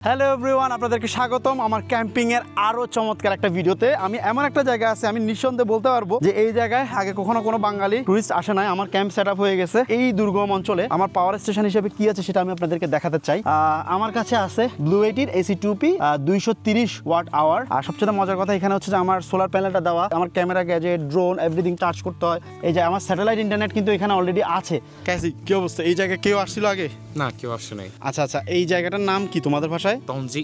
Hello everyone, আপনাদেরকে স্বাগতম আমার ক্যাম্পিং এর আরো চমৎকার একটা ভিডিওতে। আমি এমন একটা জায়গায় আছি, আমি নিঃসন্দেহে বলতে পারবো যে এই জায়গায় আগে কখনো কোনো বাঙালি টুরিস্ট আসে নাই। আমার ক্যাম্প সেট আপ হয়ে গেছে এই দুর্গম অঞ্চলে। আমার পাওয়ার স্টেশন হিসেবে কি আছে সেটা আমি আপনাদেরকে দেখাতে চাই। আমার কাছে আছে ব্লু এইটির এসি 2P 230 ওয়াট আওয়ার। আর সবচেয়ে মজার কথা এখানে হচ্ছে যে আমার সোলার প্যানেলটা দেওয়া, আমার camera, gadget, drone everything charge করতে হয়। এই যে আমার স্যাটেলাইট ইন্টারনেট কিন্তু এখানে অলরেডি আছে। কি অবস্থা? এই জায়গায় কেউ আসছিল আগে? না, কেউ আসে নাই। আচ্ছা, এই জায়গাটার নাম কি তোমাদের ভাষায়? টংজি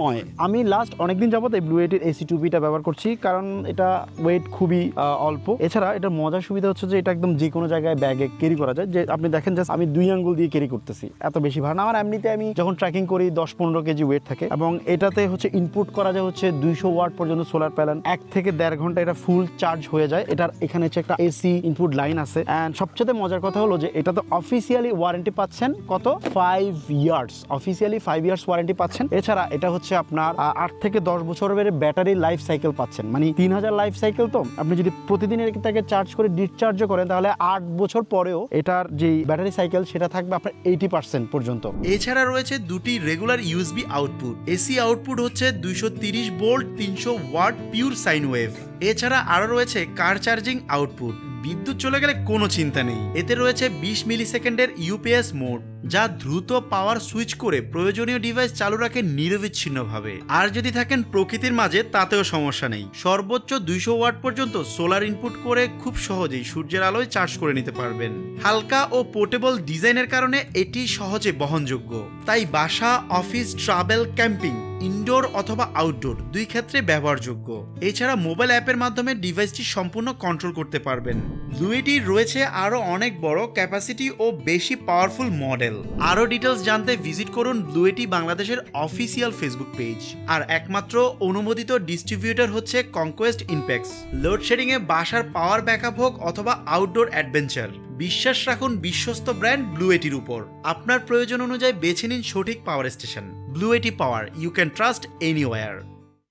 অয়। আমি লাস্ট অনেকদিন যাবত এই ব্লু এইটির এসি 2Pটা ব্যবহার করছি, কারণ এটা ওয়েট খুবই অল্প। এছাড়া এটার মজার সুবিধা হচ্ছে যে এটা একদম যে কোনো জায়গায় ব্যাগে ক্যারি করা যায়। যে আপনি দেখেন জাস্ট আমি 2 আঙ্গুল দিয়ে ক্যারি করতেছি, এত বেশি ভার না আমার। এমনিতে আমি যখন ট্রেকিং করি 10-15 কেজি ওয়েট থাকে, এবং এটাতে হচ্ছে ইনপুট করা যায় হচ্ছে 200 ওয়াট পর্যন্ত সোলার প্যানেল। 1 থেকে 1.5 ঘন্টা এটা ফুল চার্জ হয়ে যায়। এটার এখানে হচ্ছে একটা এসি ইনপুট লাইন আছে। অ্যান্ড সবচেয়ে মজার কথা হলো যে এটা তো অফিসিয়ালি ওয়ারেন্টি পাচ্ছেন কত? 5 ইয়ার্স। অফিসিয়ালি 5 ইয়ার্স ওয়ারেন্টি পাচ্ছেন। এছাড়া এটা হচ্ছে আপনার 8 থেকে 10 বছরের ব্যাটারি লাইফ সাইকেল পাচ্ছেন। মানে 3000 লাইফ সাইকেল। তো আপনি যদি প্রতিদিন এটাকে চার্জ করে ডিসচার্জও করেন তাহলে 8 বছর পরেও এটার যে ব্যাটারি সাইকেল সেটা থাকবে আপনার 80% পর্যন্ত। এছাড়া রয়েছে দুটি regular USB output. AC output হচ্ছে 230 volt 300 watt pure sine wave. এছাড়া আরো রয়েছে কার চার্জিং আউটপুট। বিদ্যুৎ চলে গেলে কোনো চিন্তা নেই। এতে রয়েছে 20 মিলি সেকেন্ডের ইউপিএস মোড, যা দ্রুত পাওয়ার সুইচ করে প্রয়োজনীয় ডিভাইস চালু রাখে নিরবিচ্ছিন্নভাবে। আর যদি থাকেন প্রকৃতির মাঝে তাতেও সমস্যা নেই। সর্বোচ্চ 200 ওয়াট পর্যন্ত সোলার ইনপুট করে খুব সহজেই সূর্যের আলোয় চার্জ করে নিতে পারবেন। হালকা ও পোর্টেবল ডিজাইনের কারণে এটি সহজে বহনযোগ্য। তাই বাসা, অফিস, ট্রাভেল, ক্যাম্পিং, ইনডোর অথবা আউটডোর দুই ক্ষেত্রে ব্যবহারযোগ্য। এছাড়া মোবাইল অ্যাপের মাধ্যমে ডিভাইসটি সম্পূর্ণ কন্ট্রোল করতে পারবেন। ব্লু এইটির রয়েছে আরো অনেক বড় ক্যাপাসিটি ও বেশি পাওয়ারফুল মডেল। আরো ডিটেলস জানতে ভিজিট করুন ব্লু এইটি বাংলাদেশের অফিসিয়াল ফেসবুক পেজ। আর একমাত্র অনুমোদিত ডিস্ট্রিবিউটর হচ্ছে কনকোয়েস্ট ইনপেক্স। লোডশেডিং এ বাসার পাওয়ার ব্যাকআপ হোক অথবা আউটডোর অ্যাডভেঞ্চার, বিশ্বাস রাখুন বিশ্বস্ত ব্র্যান্ড ব্লু এইটির উপর। আপনার প্রয়োজন অনুযায়ী বেছে নিন সঠিক power station. Bluetti power, you can trust anywhere.